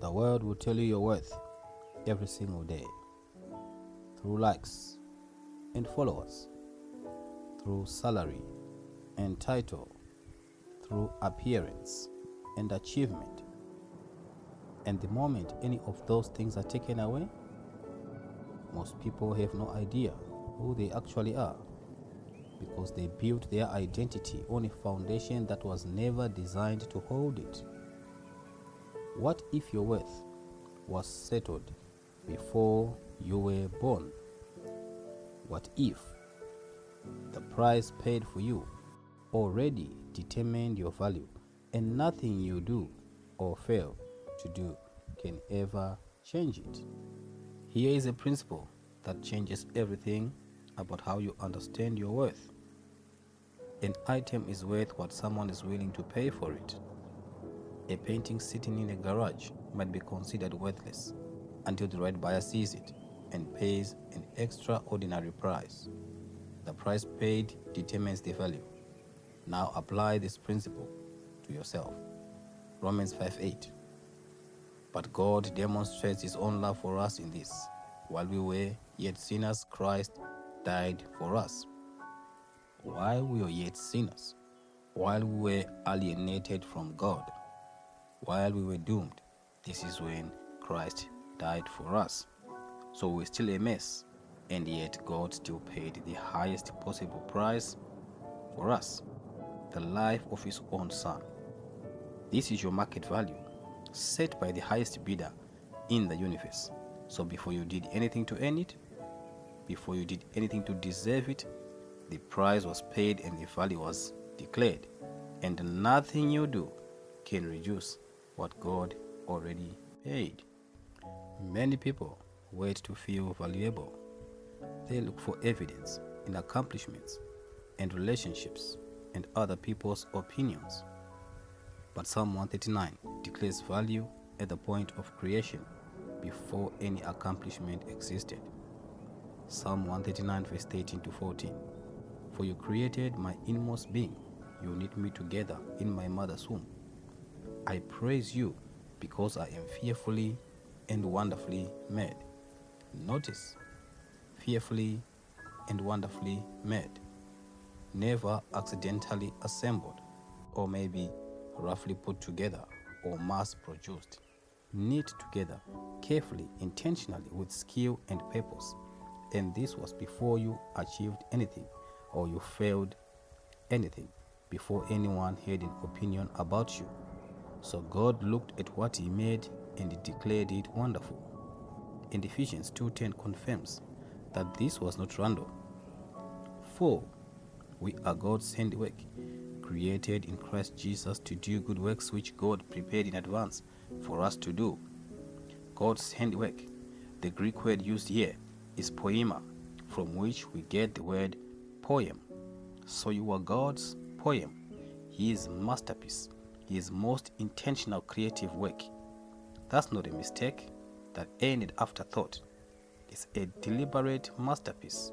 The world will tell you your worth every single day through likes and followers, through salary and title, through appearance and achievement. And the moment any of those things are taken away, most people have no idea who they actually are because they built their identity on a foundation that was never designed to hold it. What if your worth was settled before you were born? What if the price paid for you already determined your value and nothing you do or fail to do can ever change it? Here is a principle that changes everything about how you understand your worth. An item is worth what someone is willing to pay for it. A painting sitting in a garage might be considered worthless until the right buyer sees it and pays an extraordinary price. The price paid determines the value. Now apply this principle to yourself. Romans 5:8. But God demonstrates His own love for us in this: while we were yet sinners, Christ died for us. While we were yet sinners, while we were alienated from God, while we were doomed, this is when Christ died for us. So we're still a mess, and yet God still paid the highest possible price for us, the life of His own Son. This is your market value, set by the highest bidder in the universe. So before you did anything to earn it, before you did anything to deserve it, the price was paid and the value was declared. And nothing you do can reduce what God already paid. Many people wait to feel valuable. They look for evidence in accomplishments and relationships and other people's opinions. But Psalm 139 declares value at the point of creation before any accomplishment existed. Psalm 139 verse 13 to 14. For you created my inmost being. You knit me together in my mother's womb. I praise you because I am fearfully and wonderfully made. Notice, fearfully and wonderfully made. Never accidentally assembled, or maybe roughly put together or mass produced. Knit together carefully, intentionally, with skill and purpose. And this was before you achieved anything or you failed anything, before anyone had an opinion about you. So God looked at what He made and He declared it wonderful. And Ephesians 2:10 confirms that this was not random. For we are God's handiwork, created in Christ Jesus to do good works which God prepared in advance for us to do. God's handiwork. The Greek word used here is poema, from which we get the word poem. So you are God's poem, His masterpiece, His most intentional creative work. That's not a mistake that ended afterthought. It's a deliberate masterpiece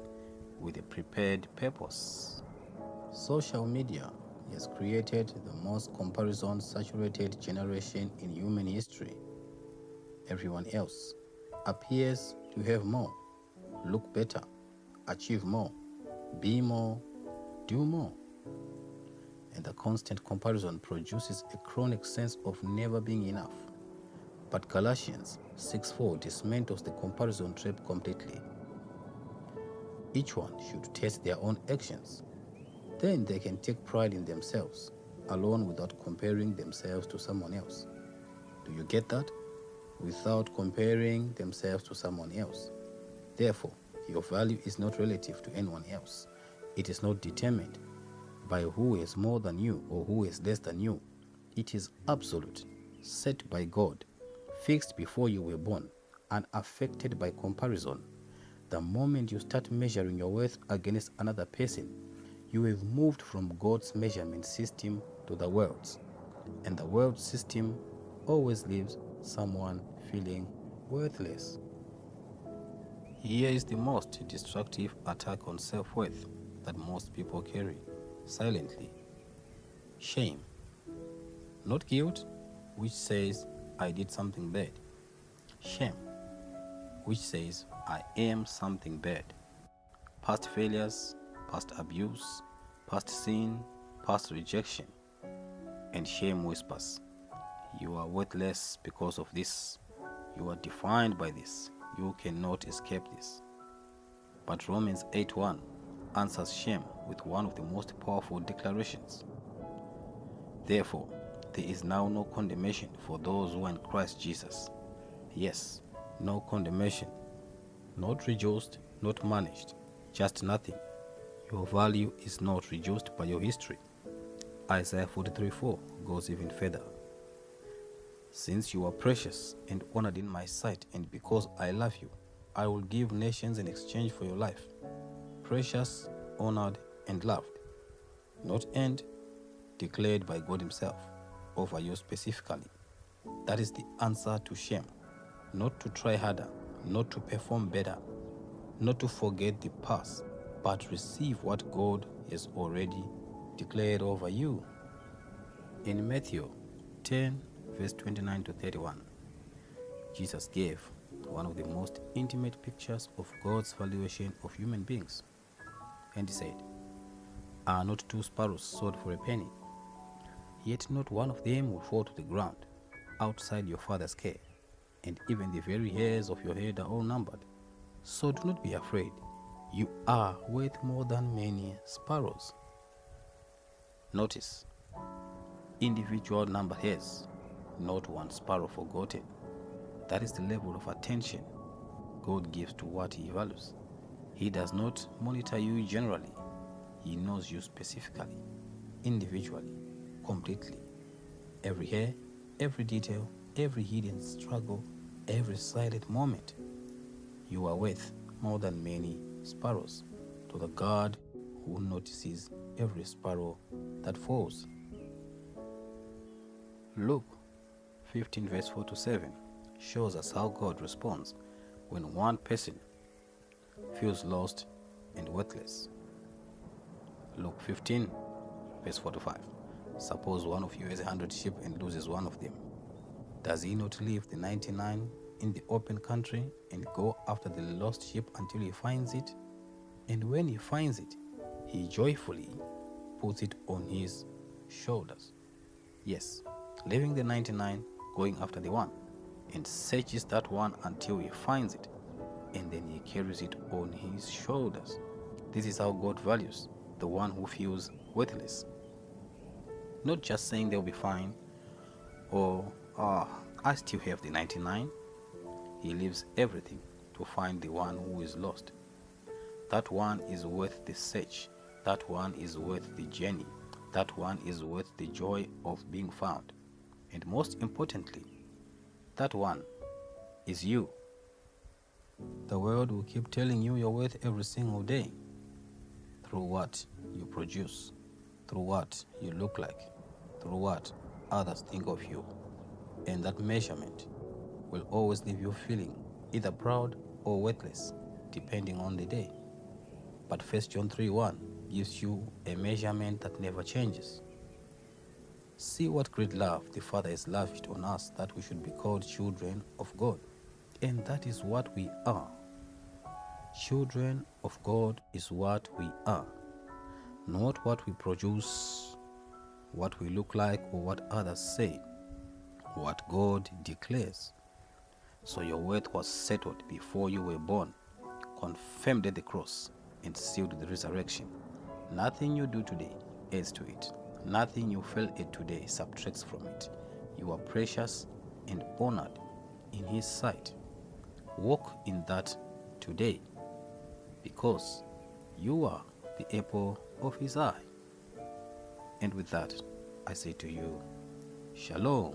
with a prepared purpose. Social media has created the most comparison-saturated generation in human history. Everyone else appears to have more, look better, achieve more, be more, do more. And the constant comparison produces a chronic sense of never being enough. But Galatians 6:4 dismantles the comparison trap completely. Each one should test their own actions. Then they can take pride in themselves, alone without comparing themselves to someone else. Do you get that? Without comparing themselves to someone else. Therefore, your value is not relative to anyone else. It is not determined by who is more than you or who is less than you. It is absolute, set by God, fixed before you were born, unaffected by comparison. The moment you start measuring your worth against another person, you have moved from God's measurement system to the world's. And the world's system always leaves someone feeling worthless. Here is the most destructive attack on self-worth that most people carry silently. Shame. Not guilt, which says, I did something bad. Shame, which says I am something bad. Past failures, past abuse, past sin, past rejection. And shame whispers, you are worthless because of this. You are defined by this. You cannot escape this. But Romans 8:1 answers shame with one of the most powerful declarations. Therefore, there is now no condemnation for those who are in Christ Jesus. Yes, no condemnation. Not reduced, not managed, just nothing. Your value is not reduced by your history. Isaiah 43:4 goes even further. Since you are precious and honored in my sight, and because I love you, I will give nations in exchange for your life. Precious, honored, and loved. Not earned, declared by God Himself over you specifically. That is the answer to shame. Not to try harder, not to perform better, not to forget the past, but receive what God has already declared over you. In Matthew 10, verse 29 to 31, Jesus gave one of the most intimate pictures of God's valuation of human beings. And He said, "Are not two sparrows sold for a penny? Yet not one of them will fall to the ground outside your Father's care, and even the very hairs of your head are all numbered. So do not be afraid. You are worth more than many sparrows." Notice, individual numbered hairs, not one sparrow forgotten. That is the level of attention God gives to what He values. He does not monitor you generally. He knows you specifically, individually, completely. Every hair, every detail, every hidden struggle, every silent moment. You are worth more than many sparrows to the God who notices every sparrow that falls. Luke 15 verse 4 to 7 shows us how God responds when one person feels lost and worthless. Luke 15 verse 4 to 5. Suppose one of you has 100 sheep and loses one of them. Does he not leave the 99 in the open country and go after the lost sheep until he finds it? And when he finds it, he joyfully puts it on his shoulders. Yes, leaving the 99, going after the one, and searches that one until he finds it, and then he carries it on his shoulders. This is how God values the one who feels worthless. Not just saying they'll be fine, or I still have the 99. He leaves everything to find the one who is lost. That one is worth the search. That one is worth the journey. That one is worth the joy of being found. And most importantly, that one is you. The world will keep telling you you're worth every single day through what you produce, through what you look like, through what others think of you. And that measurement will always leave you feeling either proud or worthless, depending on the day. But 1 John 3:1 gives you a measurement that never changes. See what great love the Father has lavished on us, that we should be called children of God. And that is what we are. Children of God is what we are. Not what we produce, what we look like, or what others say. What God declares. So your worth was settled before you were born, confirmed at the cross, and sealed with the resurrection. Nothing you do today adds to it. Nothing you fail at today subtracts from it. You are precious and honored in His sight. Walk in that today, because you are the apple of His eye. And with that, I say to you, Shalom.